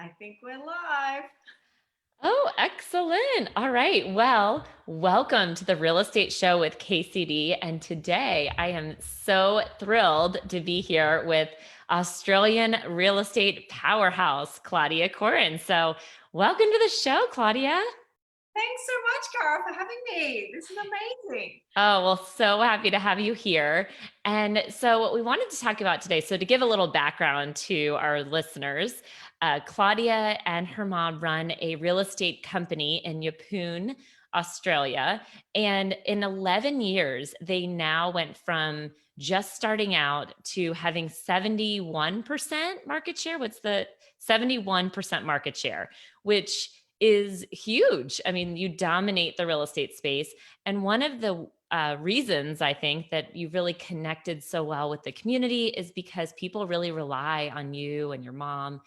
I think we're live. Oh, excellent. All right. Well, welcome to the Real Estate Show with KCD. And today I am so thrilled to be here with Australian real estate powerhouse, Claudia Coren. So, welcome to the show, Claudia. Thanks so much, Cara, for having me. This is amazing. Oh, well, so happy to have you here. And so, what we wanted to talk about today, so to give a little background to our listeners, Claudia and her mom run a real estate company in Yeppoon, Australia. And in 11 years, they now went from just starting out to having 71% market share. What's the 71% market share, which is huge. I mean, you dominate the real estate space. And one of the reasons I think that you really connected so well with the community is because people really rely on you and your mom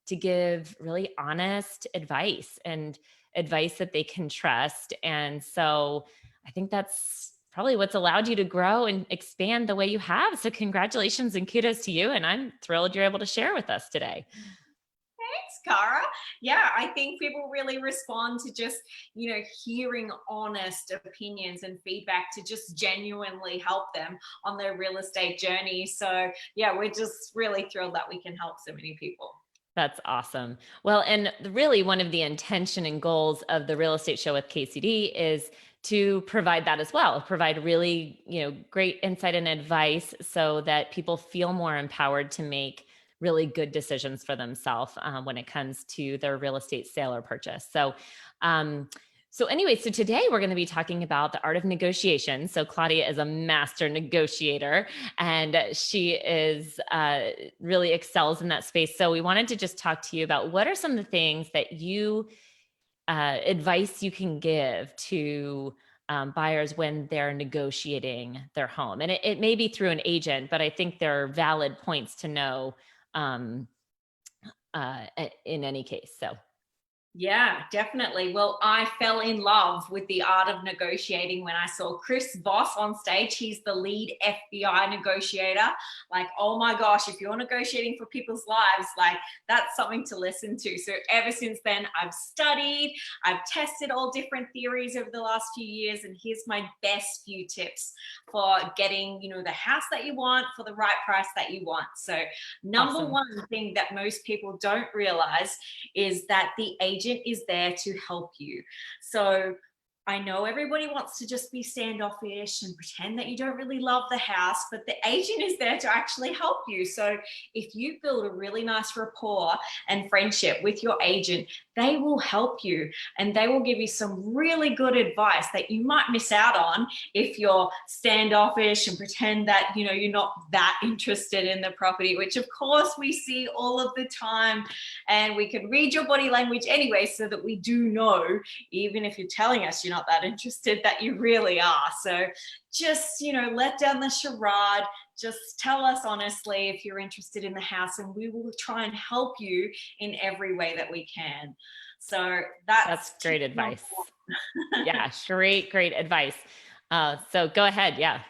to give really honest advice and advice that they can trust. And so I think that's probably what's allowed you to grow and expand the way you have. So congratulations and kudos to you. And I'm thrilled you're able to share with us today. Thanks, Cara. Yeah, I think people really respond to just, hearing honest opinions and feedback to just genuinely help them on their real estate journey. So, yeah, we're just really thrilled that we can help so many people. That's awesome. Well, and really one of the intention and goals of the real estate show with KCD is to provide that as well, provide really, great insight and advice so that people feel more empowered to make really good decisions for themselves when it comes to their real estate sale or purchase. Um, so today we're going to be talking about the art of negotiation. So Claudia is a master negotiator, and she is really excels in that space. So we wanted to just talk to you about what are some of the things that you advice you can give to buyers when they're negotiating their home, and it may be through an agent, but I think there are valid points to know um, in any case. So. Yeah, definitely. Well, I fell in love with the art of negotiating when I saw Chris Voss on stage. He's the lead FBI negotiator. Like, oh my gosh, if you're negotiating for people's lives, like that's something to listen to. So ever since then, I've studied, I've tested all different theories over the last few years, and here's my best few tips for getting, the house that you want for the right price that you want. So number Awesome. one thing that most people don't realize is that the agent is there to help you. So I know everybody wants to just be standoffish and pretend that you don't really love the house, but the agent is there to actually help you. So if you build a really nice rapport and friendship with your agent, they will help you and they will give you some really good advice that you might miss out on if you're standoffish and pretend that you're not that interested in the property, which of course we see all of the time, and we can read your body language anyway so that we do know, even if you're telling us you're not that interested, that you really are. So just let down the charade, just tell us honestly if you're interested in the house, and we will try and help you in every way that we can. So That's that's tip great number advice. one. Yeah, great advice. So go ahead. Yeah.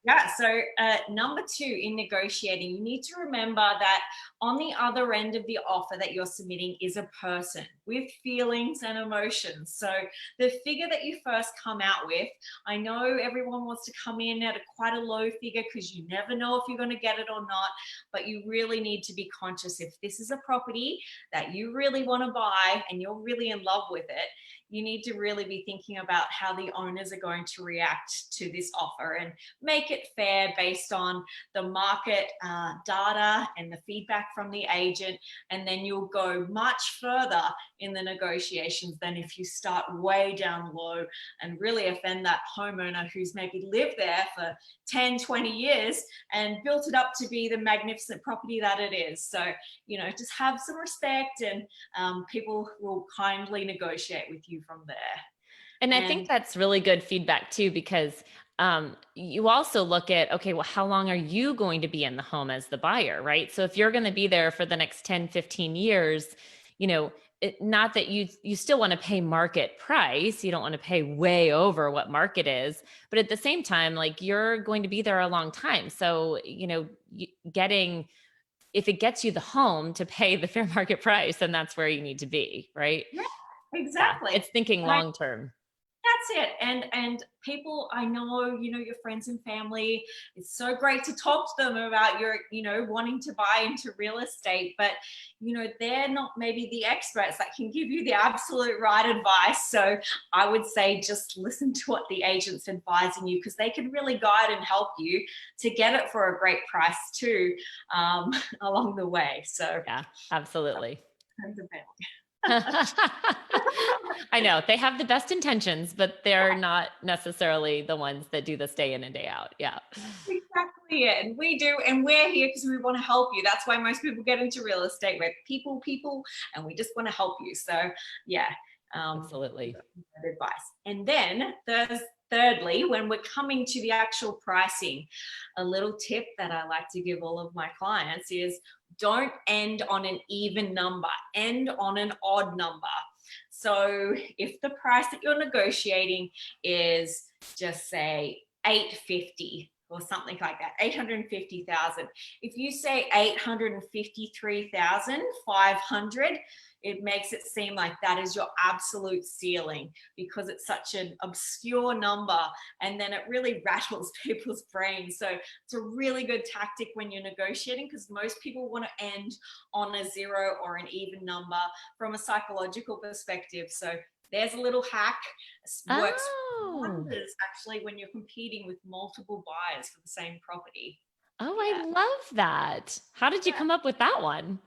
Yeah. So, number two, in negotiating, you need to remember that on the other end of the offer that you're submitting is a person with feelings and emotions. So, the figure that you first come out with, I know everyone wants to come in at quite a low figure because you never know if you're going to get it or not, but you really need to be conscious if this is a property that you really want to buy and you're really in love with it. You need to really be thinking about how the owners are going to react to this offer and make it fair based on the market data and the feedback from the agent. And then you'll go much further in the negotiations than if you start way down low and really offend that homeowner who's maybe lived there for 10, 20 years and built it up to be the magnificent property that it is. So, just have some respect, and people will kindly negotiate with you from there. And I think And that's really good feedback too, because you also look at, okay, well, how long are you going to be in the home as the buyer, right? So if you're going to be there for the next 10, 15 years, not that you still want to pay market price, you don't want to pay way over what market is, but at the same time, like you're going to be there a long time. So, getting if it gets you the home to pay the fair market price, then that's where you need to be, right? Yeah, Yeah, exactly. it's thinking And I long term. That's it. And people, I know, your friends and family, it's so great to talk to them about your, wanting to buy into real estate, but they're not maybe the experts that can give you the absolute right advice. So I would say just listen to what the agent's advising you, because they can really guide and help you to get it for a great price too, along the way. So Yeah, absolutely. friends and family. I know they have the best intentions, but they're not necessarily the ones that do this day in and day out. Yeah. Exactly it. And we do, and we're here because we want to help you. That's why most people get into real estate. We're people, and we just want to help you. So yeah, Absolutely. good advice. And then thirdly, when we're coming to the actual pricing, a little tip that I like to give all of my clients is don't end on an even number, end on an odd number. So if the price that you're negotiating is, just say, 850 or something like that, 850,000. If you say 853,500, it makes it seem like that is your absolute ceiling, because it's such an obscure number, and then it really rattles people's brains. So it's a really good tactic when you're negotiating, because most people want to end on a zero or an even number from a psychological perspective. So there's a little hack. It works Oh. wonders actually when you're competing with multiple buyers for the same property. Oh, Yeah. I love that. How did you come up with that one?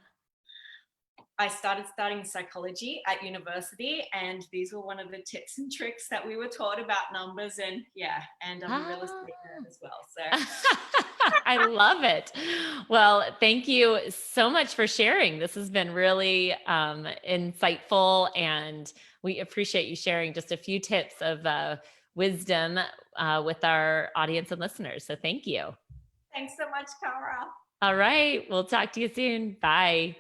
I started studying psychology at university, and these were one of the tips and tricks that we were taught about numbers. And yeah, and I'm a real estate nerd as well. So I love it. Well, thank you so much for sharing. This has been really insightful, and we appreciate you sharing just a few tips of wisdom with our audience and listeners. So thank you. thanks so much, Cara. All right. We'll talk to you soon. Bye.